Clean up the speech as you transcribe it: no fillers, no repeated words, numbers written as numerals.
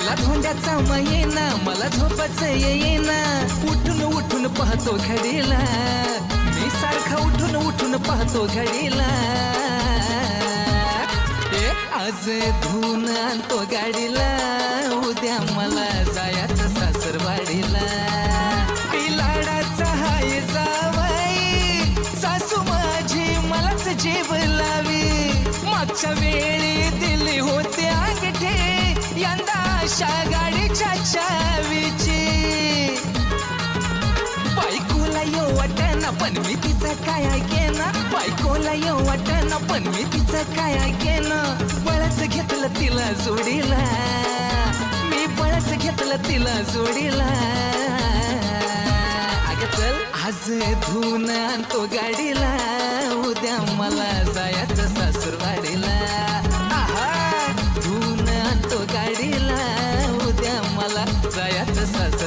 मला धोंड्याचा महिना मला झोपच येईना उठून उठून पाहतो घडीला मी सारखा उठून उठून पाहतो घडीला आज धुन आणतो गाडीला उद्या मला जायचं सासरवाडीला लाडाचा हाय जावाई सासू माझी मलाच जीव लावी मागच्या वेळी दिली होती अंगठी यंदा अशा गाडीच्या चावीची बायकोला येऊ वाटना पण मी तिचं काय ऐकेना बायकोला येऊ वाटना पण मी तिचं काय ऐकेना बळच घेतलं तिला जोडीला मी बळच घेतलं तिला जोडीला अगं चल आज धुन आणतो गाडीला उद्या मला जायचं सासरवाडीला धुन आणतो गाडीला उद्या मला जायचं सासर